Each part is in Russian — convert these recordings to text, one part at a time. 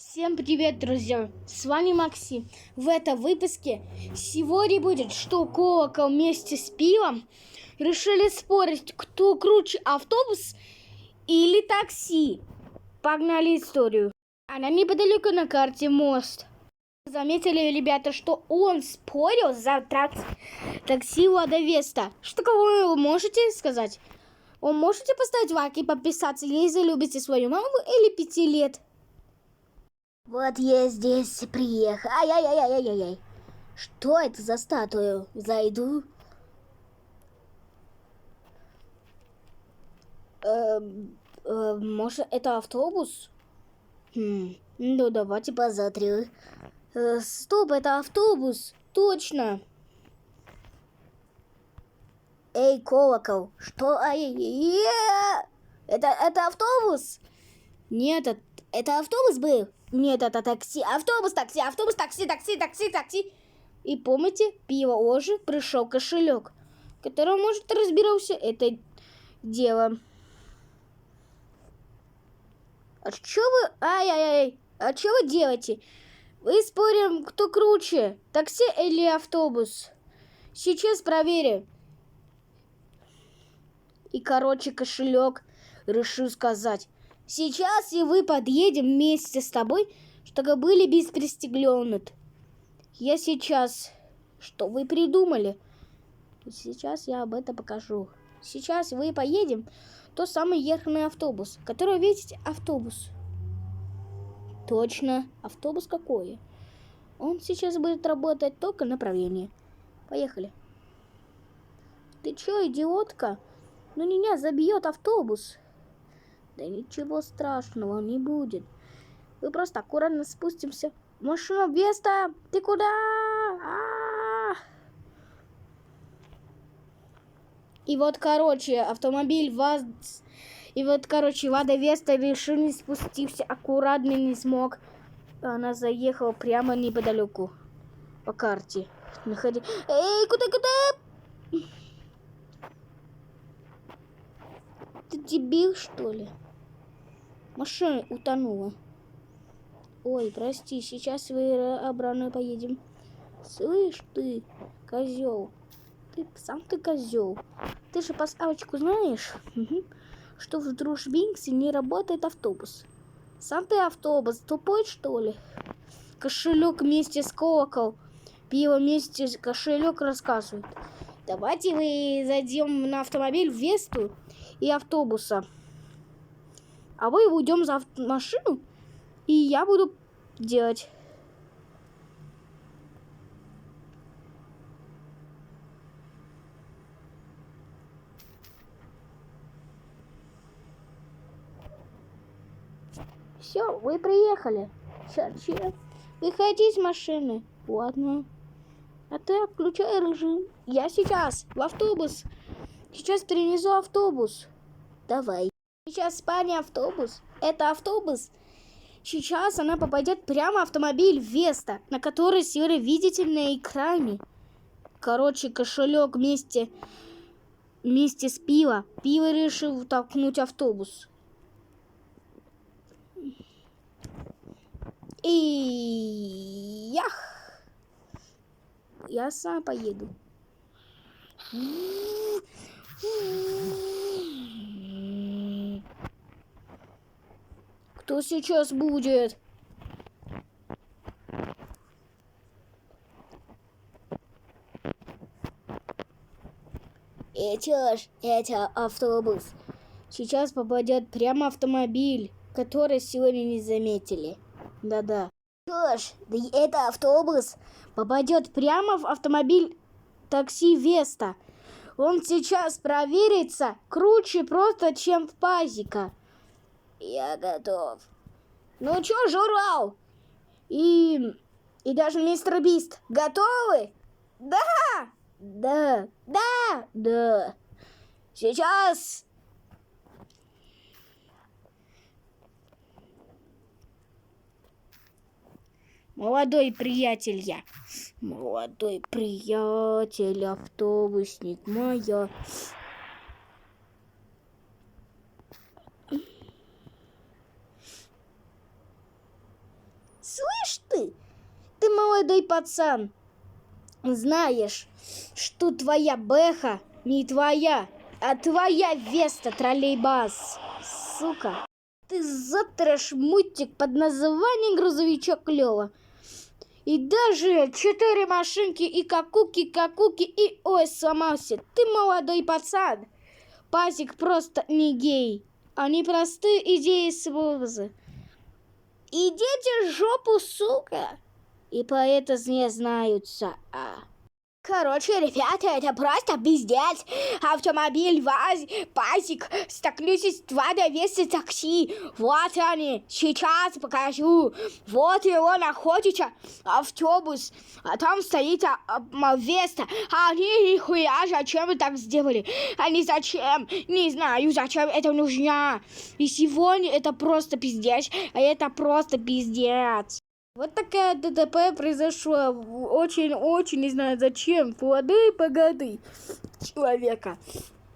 Всем привет, друзья! С вами Максим. В этом выпуске сегодня будет, что Колокол вместе с Пивом решили спорить, кто круче, автобус или такси. Погнали историю. Она неподалеку на карте мост. Заметили ребята, что он спорил за такси Лада Веста. Что кого вы можете сказать? Вы можете поставить лайк и подписаться, если любите свою маму или 5 лет? Вот я здесь приехал. Ай-яй-яй-яй-яй-яй. Что это за статую? Зайду. Может, это автобус? Ну, давайте посмотрю. Стоп, это автобус. Точно. Эй, Колокол, что? Это автобус? Нет, Это автобус был? нет, это такси. Автобус, такси, автобус, такси, такси, такси, такси. И помните, Пиво уже пришел кошелек, который, может, разбирался это дело. А что вы... Ай-яй-яй. А что вы делаете? Вы спорим, кто круче, такси или автобус? Сейчас проверим. И, кошелек решил сказать: сейчас и вы подъедем вместе с тобой, чтобы были без пристегнут. Я сейчас... Что вы придумали? Сейчас я об этом покажу. Сейчас вы поедем тот самый ехный автобус, который, видите, автобус. Точно, автобус какой? Он сейчас будет работать только направление. Поехали. Ты чё, идиотка? Ну меня забьет автобус. Да ничего страшного не будет. Мы просто аккуратно спустимся. Машина Веста, ты куда? И вот, автомобиль ВАЗ... И вот, Лада Веста решил не спуститься, аккуратно не смог. Она заехала прямо неподалеку по карте. Находи... Эй, куда? Ты дебил, что ли? Машина утонула. Ой, прости, сейчас вы обратно поедем. Слышь ты, козел. Ты козел. Ты же поставочку знаешь, что в Дружбинксе не работает автобус. Сам ты автобус, тупой что ли? Кошелек вместе с Колокол. Пиво вместе с кошелек рассказывает. Давайте мы зайдем на автомобиль Весту и автобуса. А вы уйдем за машину, и я буду делать. Все, вы приехали. Сейчас. Выходи из машины. Ладно. А ты включай режим. Я сейчас в автобус. Сейчас принесу автобус. Давай. Сейчас спальня автобус. Это автобус. Сейчас она попадет прямо в автомобиль Веста, на который сегодня видите на экране. Кошелек вместе с Пиво. Пиво решил толкнуть автобус. И ях! Я сам поеду. Кто сейчас будет? Это автобус. Сейчас попадет прямо автомобиль, который сегодня не заметили. Да-да. Чё ж, да это автобус. Попадет прямо в автомобиль такси Веста. Он сейчас проверится круче просто, чем в пазика. Я готов. Ну чё, журал? И даже мистер Бист готовы? Да! Да. Сейчас. Молодой приятель, автобусник моя. Слышь ты молодой пацан, знаешь, что твоя Бэха не твоя, а твоя Веста троллейбус, сука. Ты затрешь мультик под названием «Грузовичок Лёва». И даже 4 машинки и какуки, и ой, сломался. Ты молодой пацан. Пазик просто не гей. Они простые идеи с вуза. Идите в жопу, сука. И поэты не знаются. Короче, ребята, это просто пиздец. Автомобиль, ВАЗ, Пазик, столкнулись 2 довесы такси. Вот они, сейчас покажу. Вот его находится автобус, а там стоит Веста. Они нихуя, зачем вы так сделали? Они зачем? Не знаю, зачем это нужно. И сегодня это просто пиздец, а это просто пиздец. Вот такая ДТП произошла. Очень, не знаю зачем, погоды человека.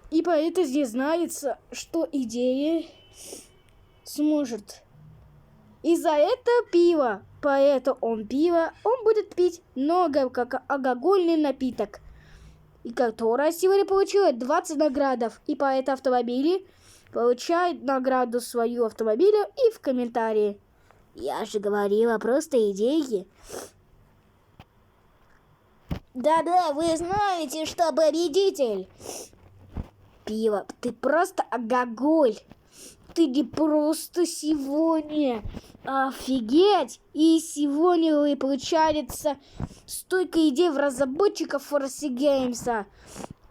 И поэтому не знается, что идея сможет. И за это пиво, поэтому он будет пить много, как алкогольный напиток. И которая сегодня получила 20 наградов. И по этому автомобиле получает награду свою автомобиля и в комментарии. Я же говорила, просто идеи. Да-да, вы знаете, что победитель. Пиво, ты просто алкоголь. Ты не просто сегодня. Офигеть. И сегодня вы получается столько идей в разработчиков Force Games.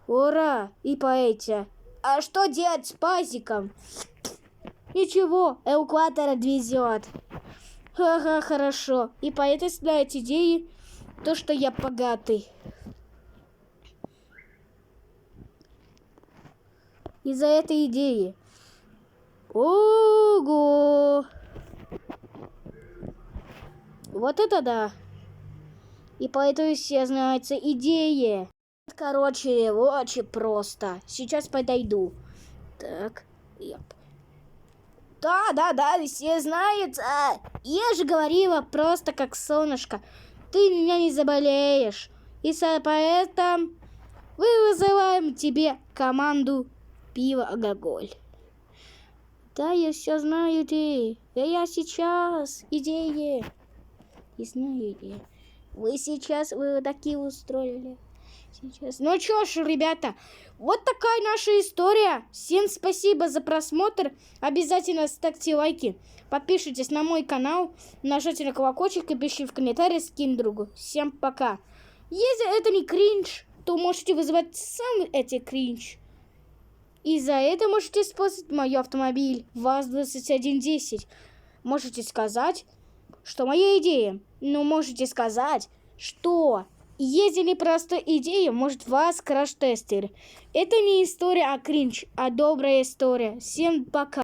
Ура. И поэте. А что делать с пазиком? Ничего, эвакуатор отвезет. Ага, хорошо. И поэты знают идеи, то, что я богатый. Из-за этой идеи. Ого! Вот это да. И поэтому все знаются идеи. Короче, очень просто. Сейчас подойду. Так, Да, все знают. Я же говорила просто как солнышко. Ты меня не заболеешь. И поэтому мы вызываем тебе команду пиво алкоголь. Да, я все знаю, ты. Я сейчас. Идеи. Не знаю идеи. Вы такие устроили. Сейчас. Ну что ж, ребята, вот такая наша история. Всем спасибо за просмотр. Обязательно ставьте лайки. Подпишитесь на мой канал. Нажмите на колокольчик и пишите в комментариях, скинь другу. Всем пока. Если это не кринж, то можете вызывать сам эти кринж. И за это можете использовать мой автомобиль ВАЗ-2110. Можете сказать, что моя идея. Но можете сказать, что... Если не просто идея, может вас краш-тестер. Это не история о кринж, а добрая история. Всем пока.